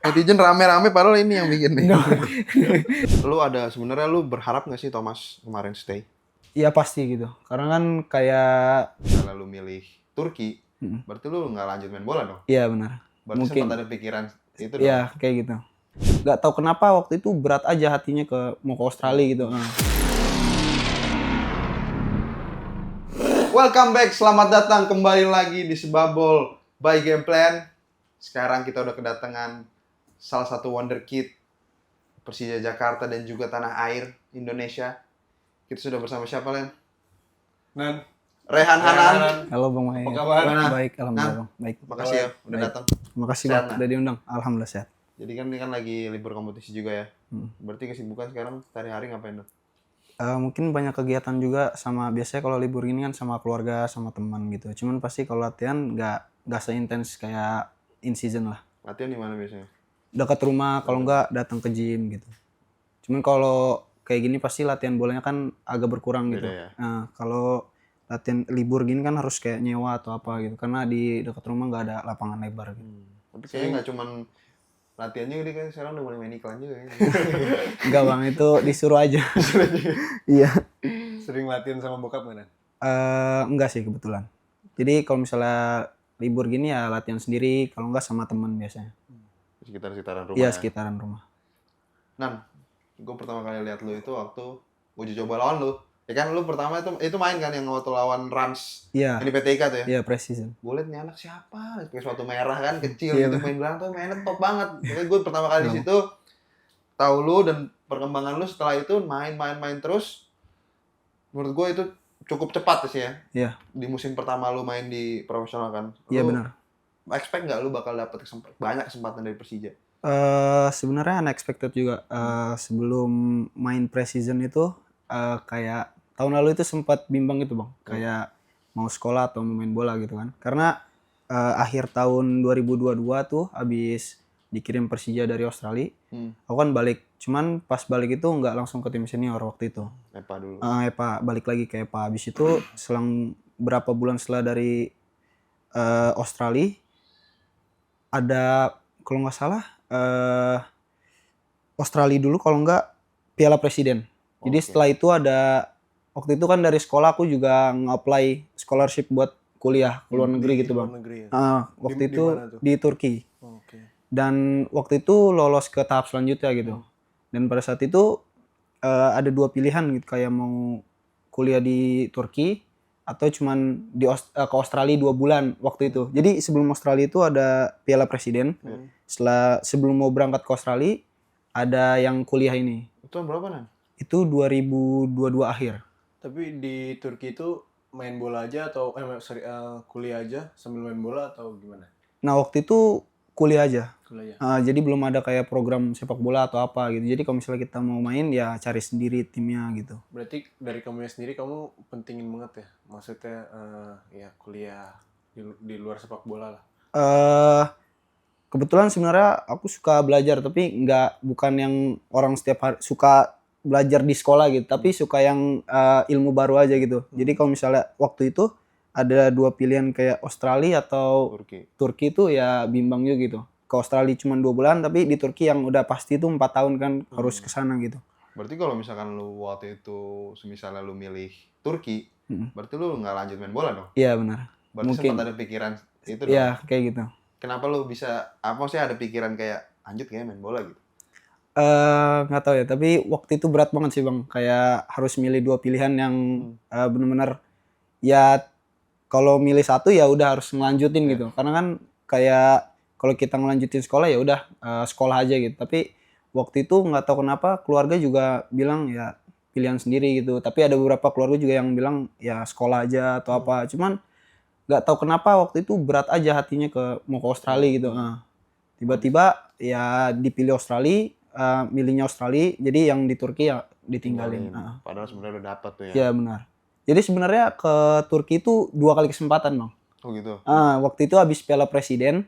Netizen rame-rame padahal ini yang bikin nih. Sebenarnya lu berharap nggak sih Thomas kemarin stay? Iya pasti gitu. Karena kan kayak Misalnya lu milih Turki, berarti lu nggak lanjut main bola dong? iya benar. Berarti Mungkin sempat ada pikiran itu dong? iya kayak gitu. Gak tahu kenapa waktu itu berat aja hatinya mau ke Australia gitu. Welcome back, selamat datang kembali lagi di Sebabol by Game Plan. Sekarang kita udah kedatangan salah satu wonderkid Persija Jakarta dan juga tanah air Indonesia. Kita sudah bersama siapa, Len? Nan, Rehan Hanan. Halo Bang Mai. apa kabar? Baik, alhamdulillah Bang. Baik. Makasih ya udah Baik. datang. Terima kasih Sehat, Bang Nan? udah diundang. Alhamdulillah sehat. Jadi kan ini kan lagi libur kompetisi juga ya. Berarti kesibukan sekarang sehari-hari ngapain tuh? Mungkin banyak kegiatan juga sama biasanya kalau libur ini kan sama keluarga sama teman gitu. Cuman pasti kalau latihan nggak seintens kayak in season lah. Latihan di mana biasanya? Dekat rumah kalau nggak datang ke gym gitu. Cuman kalau kayak gini pasti latihan bolanya kan agak berkurang gitu. Beda ya? Nah, kalau latihan libur gini kan harus kayak nyewa atau apa gitu. Karena di dekat rumah nggak ada lapangan lebar gitu. Tapi kayaknya nggak cuman latihannya, dia kan sekarang udah mulai main iklan juga ya. Enggak Bang, itu disuruh aja. Iya. Sering latihan sama bokap nggak, Nan? Enggak sih kebetulan. Jadi kalau misalnya libur gini ya latihan sendiri, kalau enggak sama teman biasanya. Sekitar-sekitaran rumah Iya, ya? sekitaran rumah. Nan, gue pertama kali lihat lu itu waktu uji coba lawan lu. Ya kan lu pertama itu main kan yang waktu lawan Rans Iya. ini PTIK tuh ya? Iya, pre-season. Gue liat nih anak siapa? Pakai sepatu merah kan, kecil Iya, gitu, main belakang tuh mainnya top banget. Pokoknya gue pertama kali di situ tahu lu dan perkembangan lu setelah itu main terus. Menurut gue itu cukup cepat sih ya. Iya. Di musim pertama lu main di profesional kan. Iya Lu benar. expect nggak lu bakal dapet banyak kesempatan dari Persija? Sebenarnya unexpected juga. Sebelum main pre-season itu kayak tahun lalu itu sempat bimbang gitu Bang. Kayak mau sekolah atau mau main bola gitu kan. Karena akhir tahun 2022 tuh habis dikirim Persija dari Australia. Aku kan balik. Cuman pas balik itu nggak langsung ke tim senior waktu itu. Epa dulu. Epa balik lagi ke Epa. Habis itu selang berapa bulan setelah dari Australia ada kalau nggak salah Australia dulu kalau nggak Piala Presiden. Jadi setelah itu ada waktu itu kan dari sekolah aku juga nge-apply scholarship buat kuliah ke luar negeri gitu Bang. Luar negeri ya? Waktu Di itu mana tuh? di Turki. Oke. Dan waktu itu lolos ke tahap selanjutnya gitu. Dan pada saat itu ada dua pilihan gitu kayak mau kuliah di Turki atau cuman ke Australia 2 bulan waktu itu. Jadi sebelum Australia itu ada Piala Presiden. Sebelum mau berangkat ke Australia ada yang kuliah ini. Itu tahun berapa, Nan? Itu 2022 akhir. Tapi di Turki itu main bola aja atau kuliah aja sambil main bola atau gimana? Nah waktu itu kuliah aja. Kuliah. Jadi belum ada kayak program sepak bola atau apa gitu. Jadi kalau misalnya kita mau main ya cari sendiri timnya gitu. Berarti dari kamu sendiri kamu pentingin banget ya? Maksudnya ya kuliah di luar sepak bola lah. Kebetulan sebenarnya aku suka belajar tapi bukan yang orang setiap hari suka belajar di sekolah gitu, tapi suka yang ilmu baru aja gitu. Jadi kalau misalnya waktu itu ada dua pilihan kayak Australia atau Turki itu ya bimbang juga gitu. Ke Australia cuma 2 bulan, tapi di Turki yang udah pasti itu 4 tahun kan harus ke sana gitu. Berarti kalau misalkan lu waktu itu misalnya lu milih Turki, berarti lu nggak lanjut main bola dong? Iya benar. Berarti Mungkin. sempat ada pikiran itu dong? Iya kayak gitu. Kenapa lu bisa, apa sih ada pikiran kayak lanjut kayaknya main bola gitu? Nggak tahu ya, tapi waktu itu berat banget sih Bang. Kayak harus milih dua pilihan yang benar-benar ya kalau milih satu ya udah harus ngelanjutin gitu. Karena kan kayak kalau kita ngelanjutin sekolah ya udah sekolah aja gitu. Tapi waktu itu nggak tahu kenapa keluarga juga bilang ya pilihan sendiri gitu. Tapi ada beberapa keluarga juga yang bilang ya sekolah aja atau apa. Cuman nggak tahu kenapa waktu itu berat aja hatinya mau ke Australia gitu. Tiba-tiba ya dipilih Australia, milihnya Australia. Jadi yang di Turki ya ditinggalin. Padahal sebenarnya udah dapat tuh ya. Iya benar. Jadi sebenarnya ke Turki itu 2 kali kesempatan Bang. Oh gitu. Waktu itu habis Piala Presiden,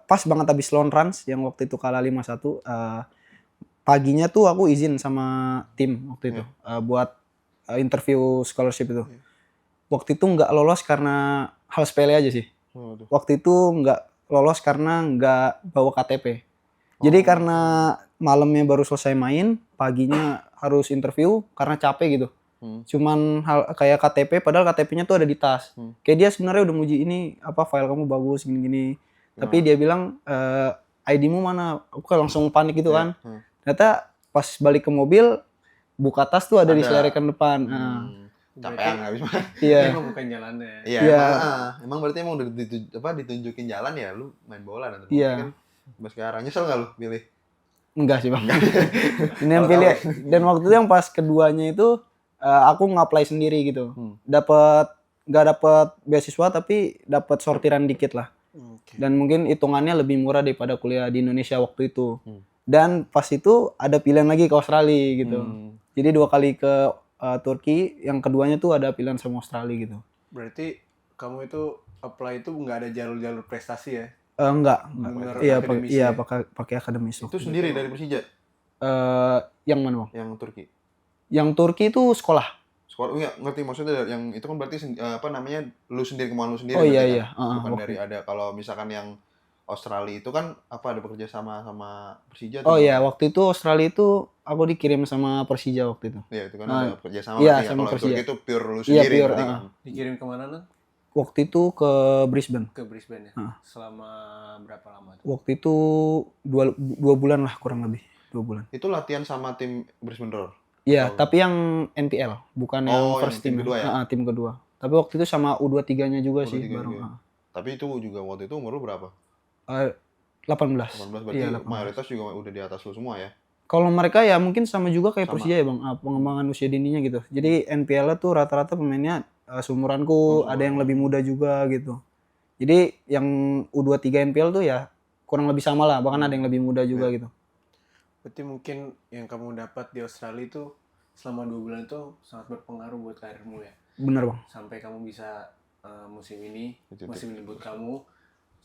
pas banget habis lawan Rans yang waktu itu kalah 5-1. Paginya tuh aku izin sama tim waktu itu buat interview scholarship itu. Waktu itu nggak lolos karena hal sepele aja sih. Waktu itu lolos karena nggak bawa KTP. Jadi karena malamnya baru selesai main, paginya harus interview karena capek gitu. Cuman hal kayak KTP, padahal KTP-nya tuh ada di tas. Kayak dia sebenarnya udah muji ini apa file kamu bagus gini-gini. Tapi dia bilang ID-mu mana? Aku kan langsung panik gitu kan. Ternyata pas balik ke mobil buka tas tuh ada diselarikan depan. Capean habis mah. Iya. Emang bukan jalannya. Iya, Iya. emang berarti emang udah ditunjukin jalan ya lu main bola dan Iya. kan. Sampai sekarang nyesel nggak lu pilih? Enggak sih bang. Ini yang pilih. Dan waktu itu yang pas keduanya itu aku nge-apply sendiri gitu. Nggak dapet beasiswa tapi dapat sortiran dikit lah. Dan mungkin hitungannya lebih murah daripada kuliah di Indonesia waktu itu. Dan pas itu ada pilihan lagi ke Australia gitu. Jadi 2 kali ke Turki, yang keduanya tuh ada pilihan sama Australia gitu. Berarti kamu itu apply itu nggak ada jalur-jalur prestasi ya? Enggak. Bener Iya, akademis iya ya? pakai akademis. Itu sendiri dari Persija Yang mana bang? yang Turki. Yang Turki itu sekolah. Sekolah enggak ngerti maksudnya yang itu kan berarti apa namanya lu sendiri kemauan lu sendiri Oh iya berarti iya. kan? Bukan dari ada kalau misalkan yang Australia itu kan apa ada bekerja sama Persija Oh atau iya, waktu itu Australia itu aku dikirim sama Persija waktu itu. iya itu kan ada bekerja sama iya, berarti ya. sama Kalau Persija. Turki itu pure lu Iya, sendiri pure, berarti kan. Dikirim kemana Nan? Waktu itu ke Brisbane. Ke Brisbane ya? Selama berapa lama tuh? Waktu itu 2 bulan lah kurang lebih. 2 bulan. Itu latihan sama tim Brisbane Roar. Iya, tapi yang NPL, bukan yang first yang tim team. kedua ya? Tim kedua. Tapi waktu itu sama U23-nya juga sih U23 bareng. juga. Tapi itu juga waktu itu umur lu berapa? 18. 18 berarti Iya, 18. mayoritas juga udah di atas lu semua ya. Kalau mereka ya mungkin sama juga kayak Sama. Persija ya bang, pengembangan usia dininya gitu. Jadi NPL tuh rata-rata pemainnya seumuranku, ada yang lebih muda juga gitu. Jadi yang U23 NPL tuh ya kurang lebih sama lah, bahkan ada yang lebih muda juga gitu. Berarti mungkin yang kamu dapat di Australia itu selama 2 bulan itu sangat berpengaruh buat karirmu ya. Bener bang. Sampai kamu bisa musim ini, musim debut kamu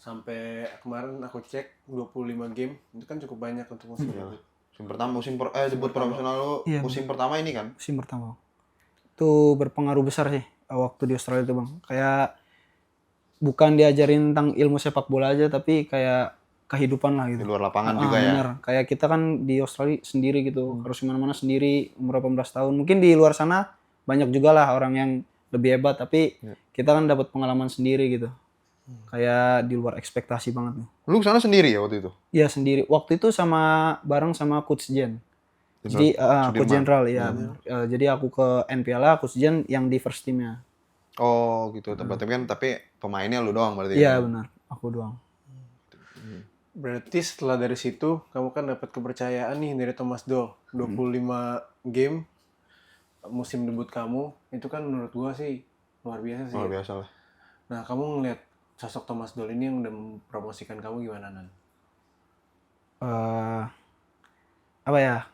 sampai kemarin aku cek 25 game itu kan cukup banyak untuk musim debut. Musim pertama debut profesional lu Iya, musim pertama ini kan. Musim pertama. Itu berpengaruh besar sih waktu di Australia itu bang. Kayak bukan diajarin tentang ilmu sepak bola aja tapi kayak kehidupan lah Di gitu. luar lapangan juga ya. Bener. Kayak kita kan di Australia sendiri gitu, harus kemana-mana sendiri umur 18 tahun. Mungkin di luar sana banyak juga lah orang yang lebih hebat, tapi kita kan dapat pengalaman sendiri gitu. Kayak di luar ekspektasi banget nih. Lu kesana sendiri ya waktu itu? Iya sendiri. Waktu itu bareng sama Coach Jen. Jadi Coach Jenderal ya. Jadi aku ke NPL, Coach Jen yang di first teamnya. Oh gitu. Tapi pemainnya lu doang berarti. Iya benar, aku doang. Berarti setelah dari situ kamu kan dapat kepercayaan nih dari Thomas Doll. 25 game musim debut kamu itu kan menurut gua sih luar biasa sih. Luar biasa lah. Nah, kamu ngeliat sosok Thomas Doll ini yang udah mempromosikan kamu gimana Nan? Apa ya?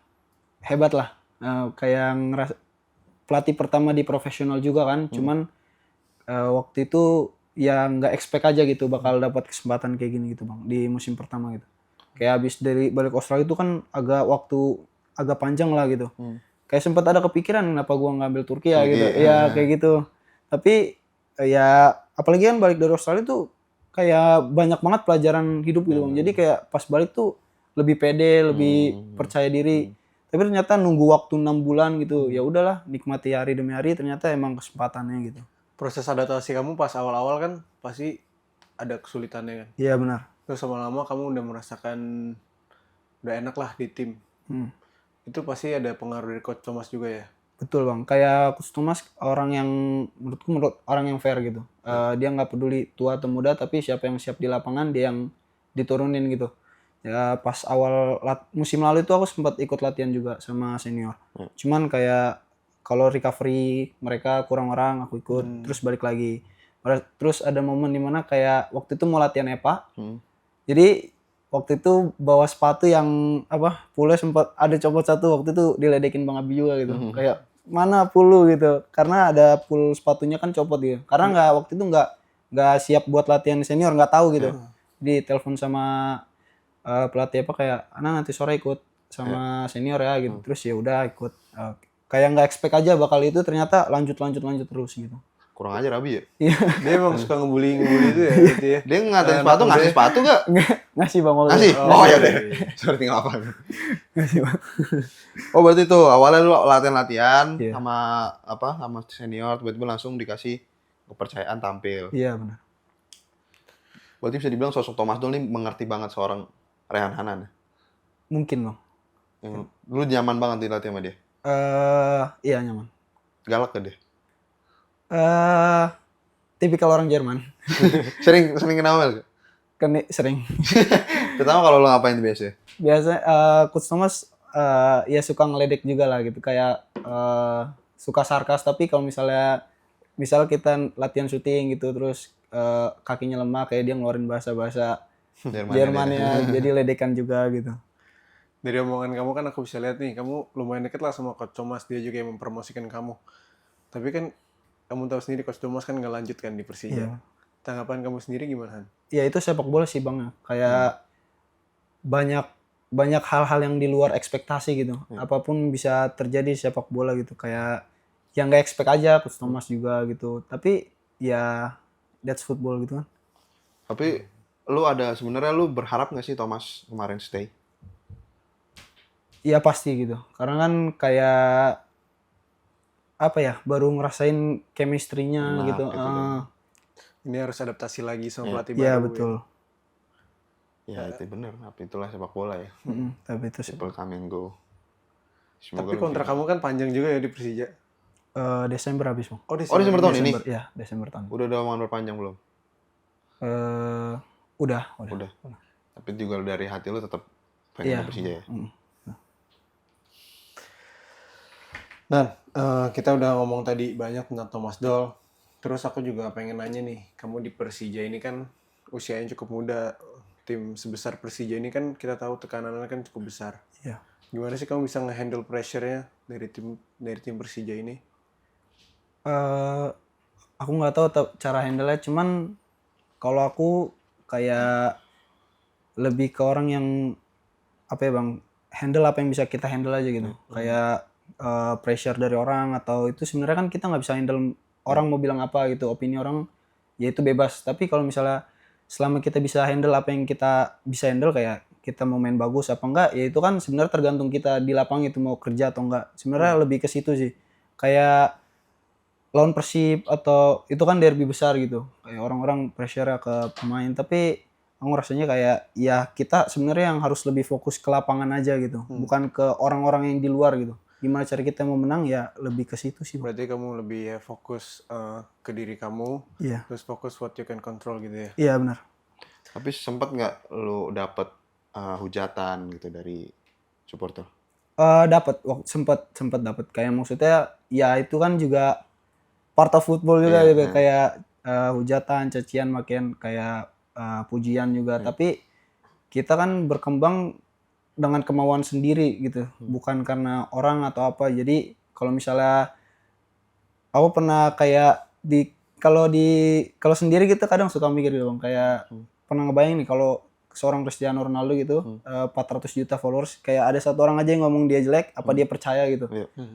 Hebat lah. Kayak ngerasa pelatih pertama di profesional juga kan. Cuman waktu itu ya nggak expect aja gitu bakal dapat kesempatan kayak gini gitu bang di musim pertama gitu. Kayak habis dari balik Australia itu kan agak panjang lah gitu. Kayak sempat ada kepikiran kenapa gua ngambil Turki ya gitu. Ya kayak gitu. Tapi ya apalagi kan balik dari Australia tuh kayak banyak banget pelajaran hidup gitu bang. Jadi kayak pas balik tuh lebih pede, lebih percaya diri. Tapi ternyata nunggu waktu 6 bulan gitu. Ya udahlah, nikmati hari demi hari, ternyata emang kesempatannya gitu. Proses adaptasi kamu pas awal-awal kan pasti ada kesulitannya kan? Iya benar. Terus lama-lama kamu udah merasakan udah enak lah di tim. Itu pasti ada pengaruh dari Coach Thomas juga ya? Betul bang, kayak Coach Thomas orang yang menurut orang yang fair gitu. Dia nggak peduli tua atau muda, tapi siapa yang siap di lapangan dia yang diturunin gitu. Ya pas awal musim lalu itu aku sempat ikut latihan juga sama senior. Cuman kayak kalau recovery mereka kurang orang aku ikut terus balik lagi. Terus ada momen dimana kayak waktu itu mau latihan EPA. Jadi waktu itu bawa sepatu yang pulnya sempat ada copot satu, waktu itu diledekin Bang Abi juga gitu. Kayak mana pulu gitu. Karena ada pul sepatunya kan copot gitu. Karena waktu itu nggak siap buat latihan senior, nggak tahu gitu. Di telepon sama pelatih kayak nanti sore ikut sama senior ya gitu. Terus ya udah ikut. Kayak nggak expect aja bakal itu, ternyata lanjut terus gitu. Kurang aja Rabi ya. Dia emang suka ngebully itu ya gitu ya. Dia ngatain sepatu, ngasih sepatu gak? Ngasih Bang waktu Ngasih? itu. Oh ya deh. iya. Sorry tinggal apa? Ngasih Bang. Oh berarti tuh awalnya lu latihan-latihan Iya. sama senior, tiba-tiba langsung dikasih kepercayaan tampil. Iya benar. Berarti bisa dibilang sosok Thomas Doll nih mengerti banget seorang Rehan Hanan. Mungkin Bang. Yang lu nyaman banget dilatih sama dia. Iya nyaman. Galak ke dia. Tipikal orang Jerman. Sering kenal gak? Kan sering. Terutama kalau lu ngapain biasa. Biasa Coach Thomas ya suka ngeledek juga lah gitu, kayak suka sarkas, tapi kalau misal kita latihan syuting gitu terus kakinya lemah, kayak dia ngeluarin bahasa-bahasa Jermannya jadi ledekan juga gitu. Dari omongan kamu kan aku bisa lihat nih, kamu lumayan deket lah sama Coach Thomas, dia juga yang mempromosikan kamu. Tapi kan kamu tahu sendiri Coach Thomas kan nggak lanjut kan di Persija. Iya. Tanggapan kamu sendiri gimana, Han? Ya itu sepak bola sih Bang, kayak banyak hal-hal yang di luar ekspektasi gitu. Apapun bisa terjadi sepak bola gitu, kayak yang nggak expect aja Coach Thomas juga gitu. Tapi ya that's football gitu kan. Tapi sebenarnya lu berharap nggak sih Thomas kemarin stay? Iya pasti gitu, karena kan kayak apa ya, baru ngerasain chemistry-nya Enak gitu. gitu kan. Ini harus adaptasi lagi sama pelatih Iya baru. betul. Ya itu bener, tapi itulah sepak bola ya. Tapi itu sih. People come and go. Tapi kontrak kamu kan panjang juga ya di Persija. Desember habis Bang. Oh, Desember tahun ini? Iya Desember tahun. Udah ada omongan berpanjang belum? Udah. Tapi juga dari hati lu tetap pengen Iya. ke Persija ya. Nah, kita udah ngomong tadi banyak tentang Thomas Doll. Terus aku juga pengen nanya nih, kamu di Persija ini kan usianya cukup muda. Tim sebesar Persija ini kan kita tahu tekanannya kan cukup besar. Iya. Gimana sih kamu bisa nge-handle pressure-nya dari tim Persija ini? Aku nggak tahu cara handle-nya, cuman kalau aku kayak lebih ke orang yang apa ya Bang, handle apa yang bisa kita handle aja gitu. Kayak pressure dari orang atau itu sebenarnya kan kita nggak bisa handle orang mau bilang apa gitu, opini orang ya itu bebas. Tapi kalau misalnya selama kita bisa handle apa yang kita bisa handle, kayak kita mau main bagus apa enggak, ya itu kan sebenarnya tergantung kita di lapangan itu mau kerja atau enggak. Sebenarnya lebih ke situ sih. Kayak lawan Persib atau itu kan derby besar gitu. Kayak orang-orang pressure ke pemain, tapi aku rasanya kayak ya kita sebenarnya yang harus lebih fokus ke lapangan aja gitu, bukan ke orang-orang yang di luar gitu. Gimana cara kita mau menang ya lebih ke situ sih. Berarti kamu lebih ya fokus ke diri kamu, Iya. terus fokus what you can control gitu ya. Iya benar. Tapi sempet nggak lu dapet hujatan gitu dari supporter? Dapat sempat dapat, kayak maksudnya ya itu kan juga part of football juga gitu, kayak hujatan, cacian, makian, kayak pujian juga. Tapi kita kan berkembang dengan kemauan sendiri gitu, bukan karena orang atau apa. Jadi kalau misalnya aku pernah kayak kalau sendiri kita kadang suka mikir gitu Bang, kayak pernah ngebayang nih kalau seorang Cristiano Ronaldo gitu 400 juta followers, kayak ada satu orang aja yang ngomong dia jelek, apa dia percaya gitu.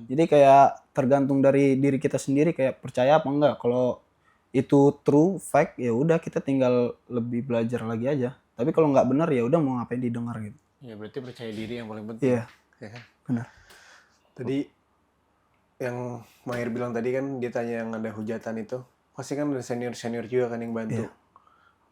Jadi kayak tergantung dari diri kita sendiri, kayak percaya apa enggak. Kalau itu true fact ya udah kita tinggal lebih belajar lagi aja. Tapi kalau nggak benar ya udah mau ngapain didengar gitu. Ya berarti percaya diri yang paling penting. Iya. Ya kan? Benar. Tadi yang Mahir bilang tadi kan dia tanya yang ada hujatan itu, pasti kan ada senior juga kan yang bantu.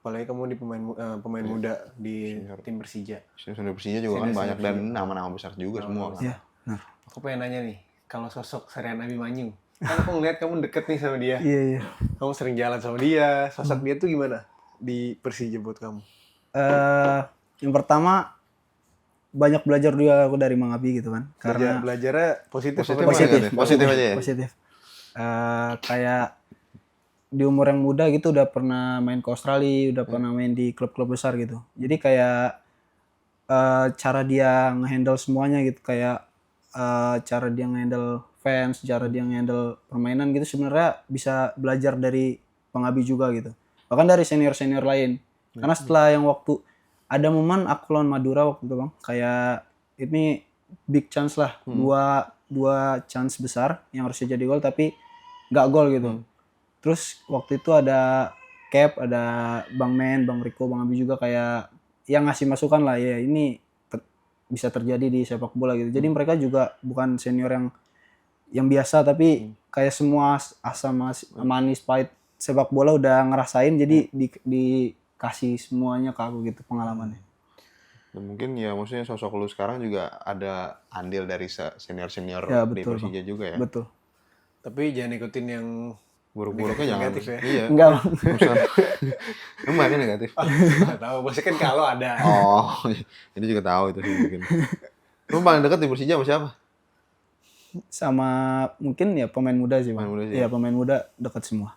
Apalagi kamu di pemain muda di tim Persija. Senior Persija juga kan banyak dan nama-nama besar juga semua kan. Iya. Benar. Aku pengen nanya nih, kalau sosok Sarian Abimanyu, kan aku ngeliat kamu deket nih sama dia. Iya. Kamu sering jalan sama dia, sosok dia tuh gimana di Persija buat kamu? Yang pertama banyak belajar juga aku dari Mang Abi gitu kan, karena Belajarnya positif Positif aja ya. positif. Kayak di umur yang muda gitu udah pernah main ke Australia, udah pernah main di klub-klub besar gitu. Jadi kayak cara dia ngehandle semuanya gitu, kayak cara dia ngehandle fans, cara dia ngehandle permainan gitu, sebenarnya bisa belajar dari Bang Abi juga gitu. Bahkan dari senior-senior lain. Karena setelah yang waktu ada momen aku lawan Madura waktu itu Bang, kayak ini big chance lah, dua chance besar yang harusnya jadi gol tapi nggak gol gitu. Terus waktu itu ada Cap, ada Bang Men, Bang Riko, Bang Abi juga kayak yang ngasih masukan lah ya ini bisa terjadi di sepak bola gitu. Jadi mereka juga bukan senior yang biasa tapi kayak semua asam manis pahit sepak bola udah ngerasain jadi dikasih semuanya ke aku gitu pengalamannya. Dan mungkin ya maksudnya sosok lu sekarang juga ada andil dari senior-senior Ya di betul. Persija juga ya. Betul. Tapi jangan ikutin yang Buruk-buruknya jangan. negatif ya. Iya. Enggak, Bang. Emang kan negatif. Nggak tahu, maksudnya kan kalau ada. Oh, ini juga tahu itu sih mungkin. Lu paling dekat di Persija sama siapa? Sama mungkin ya pemain muda sih, Bang. Pemain muda sih, Iya, pemain muda dekat semua.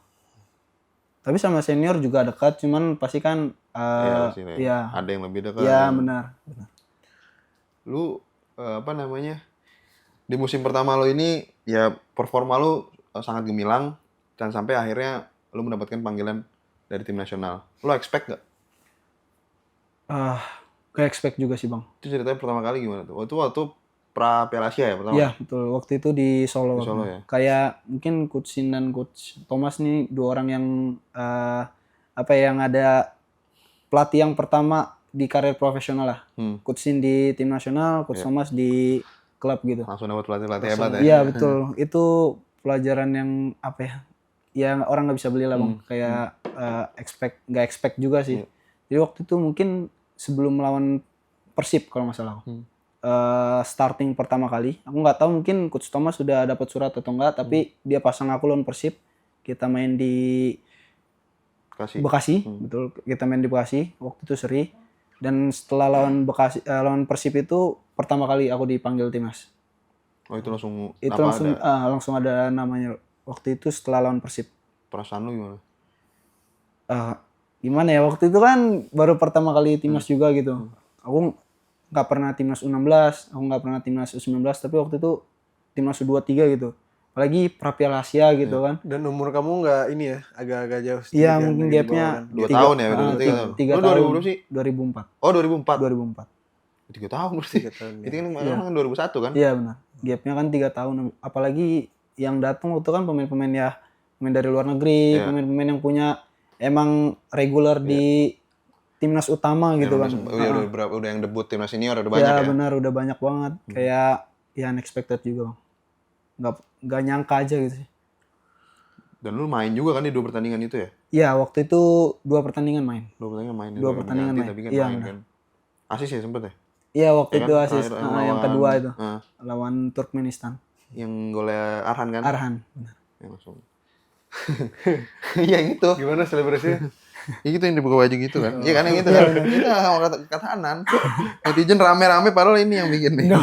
Tapi sama senior juga dekat, cuman pasti kan Pasti lah ya. ya, Ada yang lebih dekat. ya benar. Lu apa namanya? Di musim pertama lo ini ya performa lu sangat gemilang dan sampai akhirnya lu mendapatkan panggilan dari tim nasional. Lu expect gak? Gak expect juga sih, Bang. Itu ceritanya pertama kali gimana tuh? Waktu Pra Piala Asia ya pertama? Iya, betul. Waktu itu di Solo. Di Solo waktu. ya? Kayak mungkin Coach Sin dan Coach Thomas nih dua orang yang yang ada pelatih yang pertama di karir profesional lah. Coach Sin di tim nasional, Coach Thomas di klub gitu. Langsung dapat pelatih-pelatih hebat ya? Iya, betul. Itu pelajaran yang yang orang nggak bisa beli lah, Bang. Kayak nggak expect juga sih. Jadi waktu itu mungkin sebelum melawan Persib kalau nggak salah. Starting pertama kali, aku nggak tahu mungkin Coach Thomas sudah dapat surat atau enggak, tapi dia pasang aku lawan Persib. Kita main di Bekasi, betul. Kita main di Bekasi. Waktu itu seri. Dan setelah lawan Persib itu pertama kali aku dipanggil timnas. Oh itu langsung Itu langsung ada namanya waktu itu setelah lawan Persib. Perasaan lu gimana? Gimana ya, waktu itu kan baru pertama kali timnas juga gitu. Aku nggak pernah timnas U16, aku nggak pernah timnas U19, tapi waktu itu timnas U23 gitu. Apalagi pra Piala Asia gitu kan. Dan umur kamu nggak ini ya, agak-agak jauh sedikit. Iya, kan, mungkin lagi di gapnya bawah kan. 2 tahun ya? 3 Lu tahun. 2000 berapa sih? 2004. Oh 2004? 2004. 3 tahun berarti. 3 tahun, Itu kan 2001 kan? Iya benar. Gapnya kan 3 tahun. Apalagi yang datang waktu kan pemain-pemain dari luar negeri, pemain-pemain yang punya emang regular di timnas utama gitu kan. Udah yang debut timnas senior udah banyak Ya ya? benar, udah banyak banget. Kayak ya unexpected juga, Bang. Nggak nyangka aja gitu sih. Dan lu main juga kan di 2 pertandingan itu ya? Iya, waktu itu 2 pertandingan main. 2 pertandingan main. 2 pertandingan main. Tapi kan Iya, main benar. kan. Asis ya sempet ya? Iya, waktu Ya itu kan? asis Terakhir yang lawan- kedua itu. Lawan Turkmenistan. Yang golnya Arhan kan? Arhan. Benar. Ya langsung. Iya yang itu. Gimana selebrasinya? Ya gitu yang dibuka baju gitu kan. Iya kan yang itu kan. Kita nggak mau kata Anan. Netizen rame-rame padahal ini yang bikin nih.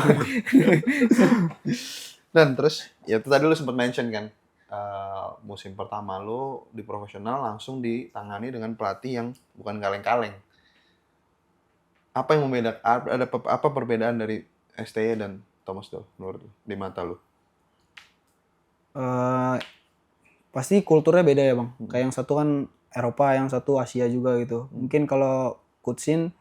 Dan terus ya itu tadi lu sempat mention kan. Musim pertama lu di profesional langsung ditangani dengan pelatih yang bukan kaleng-kaleng. Apa yang membedakan? Ada apa perbedaan dari STY dan Thomas Doll menurut lu di mata lu? Pasti kulturnya beda ya, Bang. Kayak yang satu kan Eropa, yang satu Asia juga gitu. Mungkin kalau Coach Sin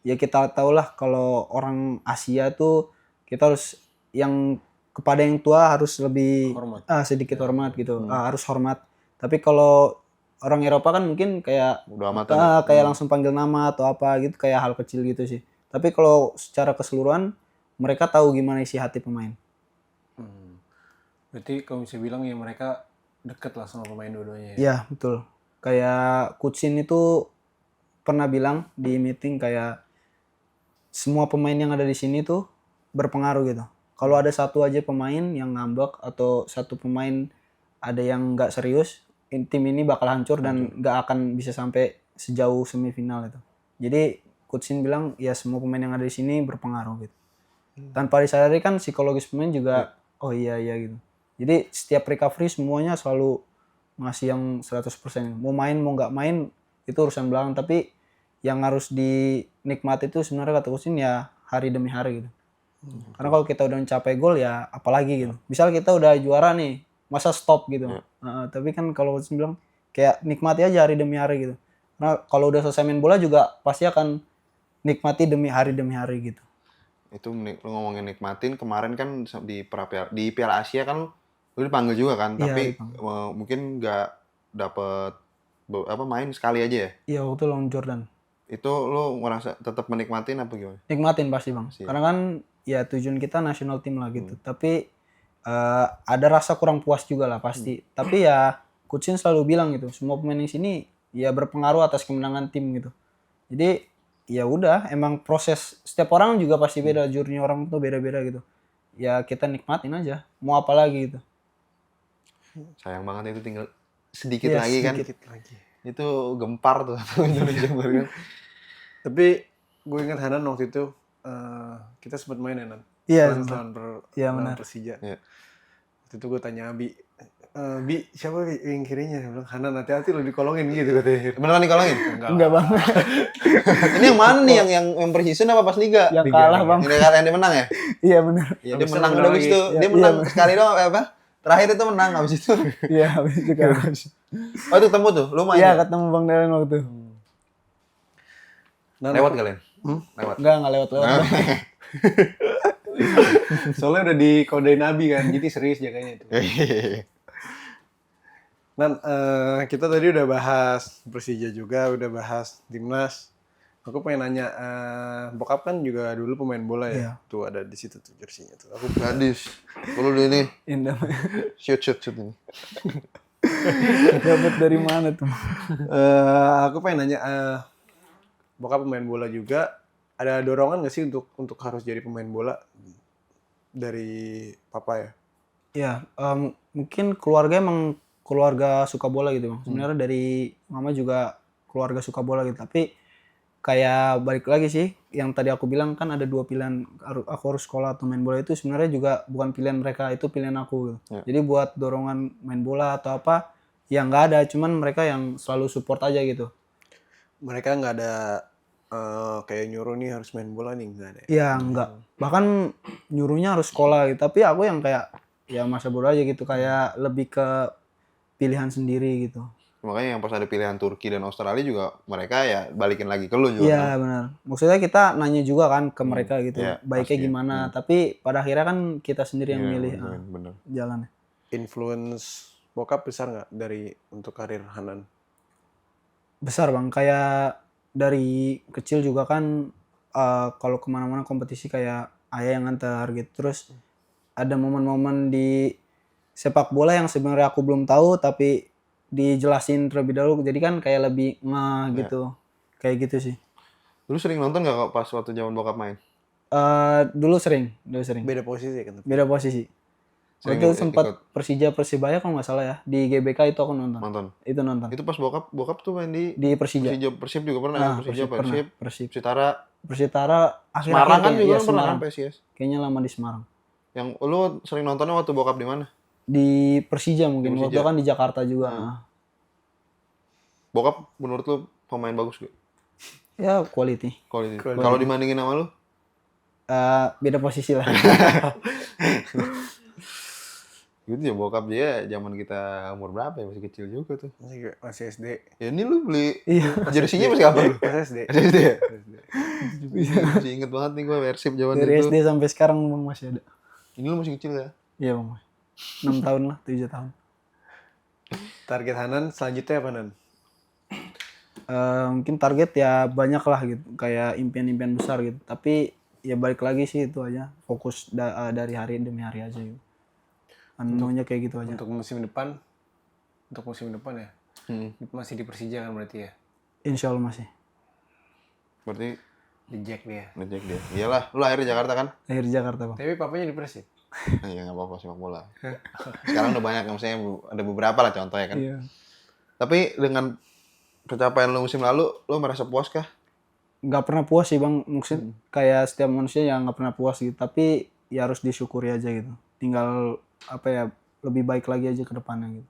ya kita tahulah kalau orang Asia tuh kita harus yang kepada yang tua harus lebih Hormat. sedikit hormat gitu. Harus hormat. Tapi kalau orang Eropa kan mungkin kayak Udah amatan. kayak langsung panggil nama atau apa gitu, kayak hal kecil gitu sih. Tapi kalau secara keseluruhan mereka tahu gimana isi hati pemain. Berarti kalau bisa bilang ya mereka deket lah sama pemain dua-duanya ya. Iya, betul. Kayak Coach Sin itu pernah bilang di meeting kayak semua pemain yang ada di sini tuh berpengaruh gitu. Kalau ada satu aja pemain yang ngambek atau satu pemain ada yang nggak serius, tim ini bakal hancur dan nggak akan bisa sampai sejauh semifinal itu. Jadi Coach Sin bilang ya semua pemain yang ada di sini berpengaruh gitu. Tanpa disadari kan psikologis pemain juga oh iya gitu. Jadi setiap recovery semuanya selalu ngasih yang 100%. Mau main mau nggak main itu urusan belakang, tapi yang harus dinikmati itu sebenarnya kata Coach Sin ya hari demi hari gitu. Karena kalau kita udah mencapai gol ya apalagi gitu. Misal kita udah juara nih, masa stop gitu. Tapi kan kalau Coach Sin bilang kayak nikmati aja hari demi hari gitu. Karena kalau udah selesai main bola juga pasti akan nikmati demi hari gitu. Itu lu ngomongin nikmatin kemarin kan di Piala Asia kan lu dipanggil juga kan, Iya, tapi dipanggil. mungkin nggak dapet main sekali aja ya? Iya, waktu lawan Jordan. Itu lu ngerasa tetap menikmatin apa gimana? Nikmatin pasti Bang. Pasti. Karena kan ya tujuan kita national team lah gitu. Tapi ada rasa kurang puas juga lah pasti. Tapi ya Coach Shin selalu bilang gitu, semua pemain di sini ya berpengaruh atas kemenangan tim gitu. Jadi ya udah, emang proses setiap orang juga pasti beda, journey orang tuh beda-beda gitu. Ya kita nikmatin aja, mau apa lagi gitu. Sayang banget itu tinggal sedikit Iya, lagi kan. Dikit lagi. Itu gempar tuh Indonesia kan. Tapi gue ingat Hanan waktu itu kita sempat main ya Nan. Iya, lawan benar. Persija. Iya. Waktu itu gue tanya Abi, Bi siapa Bi yang kirinya? Dia bilang Hanan, hati-hati lo dikolongin gitu katanya. Beneran dikolongin? Enggak Bang. Ini yang mana nih yang pre-season apa pas liga? Yang kalah Bang. Ini yang dia menang ya? Iya benar. Iya, dia Habis itu menang menang udah habis lagi. itu. Iya, Dia menang iya. sekali doang apa? Terakhir itu menang habis itu. Iya, habis itu kan. Oh, itu ketemu tuh. Lu main. Iya, ya? ketemu Bang Delen waktu. Nan, Lewat kalian? Lewat. Enggak lewat-lewat. Bang. soalnya udah dikodein Abi kan, jadi serius jaganya itu. Nan, kita tadi udah bahas Persija juga, udah bahas timnas. Aku pengen nanya, bokap kan juga dulu pemain bola ya? Iya. Tuh ada di situ tuh jersinya tuh. Gadis. Perlu ini Indah. shoot ini. Dapat dari mana tuh? Aku pengen nanya, bokap pemain bola juga, ada dorongan nggak sih untuk harus jadi pemain bola dari papa ya? Ya, mungkin keluarga emang keluarga suka bola gitu Bang. Sebenarnya dari mama juga keluarga suka bola gitu. Tapi kayak balik lagi sih, yang tadi aku bilang kan ada dua pilihan, aku harus sekolah atau main bola, itu sebenarnya juga bukan pilihan mereka, itu pilihan aku gitu. Ya. Jadi buat dorongan main bola atau apa, ya nggak ada, cuman mereka yang selalu support aja gitu. Mereka nggak ada kayak nyuruh nih harus main bola nih, nggak ada ya? Ya nggak, bahkan nyuruhnya harus sekolah gitu. Tapi aku yang kayak ya masa bodoh aja gitu, kayak lebih ke pilihan sendiri gitu. Makanya yang pas ada pilihan Turki dan Australia juga mereka ya balikin lagi ke lu juga. Iya kan? benar. Maksudnya kita nanya juga kan ke mereka gitu, Iya, baiknya pasti. gimana. Tapi pada akhirnya kan kita sendiri yang Iya, milih bener. jalannya. Influence bokap besar nggak dari untuk karir Hanan? Besar Bang, kayak dari kecil juga kan kalau kemana-mana kompetisi kayak ayah yang nganter gitu. Terus ada momen-momen di sepak bola yang sebenarnya aku belum tahu tapi dijelasin terlebih dahulu, jadi kan kayak lebih gitu. Kayak gitu sih. Lu sering nonton gak pas waktu zaman bokap main? Dulu sering. Beda posisi kan? Beda posisi. Sering Waktu ikut- sempat Persija Persibaya kalau nggak salah ya, di GBK itu aku nonton. nonton. Itu nonton. Itu pas bokap tuh main di Persija. Persib juga pernah. Ah, Persija, pernah. Persib, Persib. Citara, Persitara akhir-akhir Semarang kan kayaknya. juga Iya, kan pernah Semarang. sampai PSIS. Kayaknya lama di Semarang. Yang lu sering nontonnya waktu bokap di mana? Di Persija mungkin. Di Persija. Waktu kan di Jakarta juga. Bokap menurut lu pemain bagus gak? Ya quality. Kalau dibandingin sama lu? Beda posisi lah. Gitu ya bokap dia zaman kita umur berapa ya, masih kecil juga tuh. Masih SD. Ya ini lu beli Iya. jersinya masih kapan lu? Masih SD. Masih SD ya? Masih inget banget nih gue Persib zaman Dari itu. SD sampai sekarang Bang masih ada. Ini lu masih kecil ya? Iya Bang. 6 tahun lah, 7 tahun. Target Hanan selanjutnya apa Nan? Mungkin target ya banyak lah gitu, kayak impian-impian besar gitu. Tapi ya balik lagi sih itu aja, fokus dari hari demi hari aja gitu. Maunya kayak gitu aja. Untuk musim depan ya? Masih di Persija kan berarti ya? Insya Allah masih. Berarti Di Jack dia. ngejek dia. Iyalah, lu lahir di Jakarta kan? Lahir di Jakarta Bang. Tapi papanya di Persib. Ya nggak apa-apa sepak bola. Sekarang udah banyak, maksudnya ada beberapa lah contohnya kan. Iya. Tapi dengan pencapaian lu musim lalu, lu merasa puas kah? Nggak pernah puas sih Bang, maksud kayak setiap manusia yang nggak pernah puas gitu. Tapi ya harus disyukuri aja gitu. Tinggal apa ya, lebih baik lagi aja ke depannya gitu.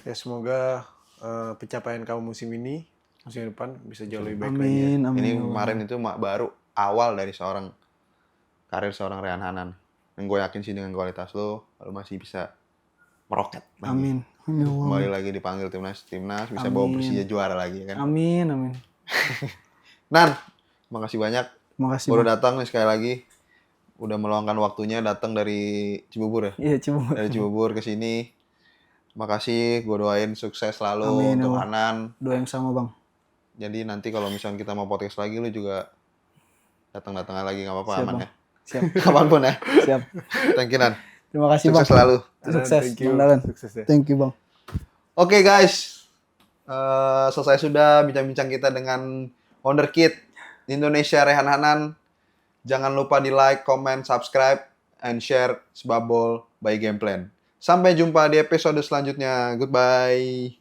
Ya semoga pencapaian kamu musim depan bisa jauh lebih baik lagi ya. Amin, amin. Ini ya Allah. kemarin itu baru awal dari karir seorang Rehan Hanan. Yang gue yakin sih dengan kualitas lu masih bisa meroket lagi. Amin. Amin, ya Allah. Kembali lagi dipanggil timnas bisa bawa Persija juara lagi ya kan. Amin, amin. Nan, makasih banyak. Makasih. Baru Bang. datang nih sekali lagi. Udah meluangkan waktunya datang dari Cibubur ya. Iya, Cibubur. Dari Cibubur ke sini. Makasih, gue doain sukses selalu Amin, untuk ya Allah. Hanan. Doa yang sama bang. Jadi nanti kalau misalnya kita mau podcast lagi, lu juga datang-datang lagi nggak apa-apa, Siap aman bang. ya. Siap. Kapanpun ya. Siap. Thank you, Nan. Terima kasih bang. Sukses selalu. Sukses Thank you. Bang Dalan. Sukses ya. Thank you bang. Oke guys, selesai sudah bincang-bincang kita dengan wonderkid Indonesia Rehan Hanan. Jangan lupa di like, comment, subscribe, and share Sbabol by Gameplan. Sampai jumpa di episode selanjutnya. Goodbye.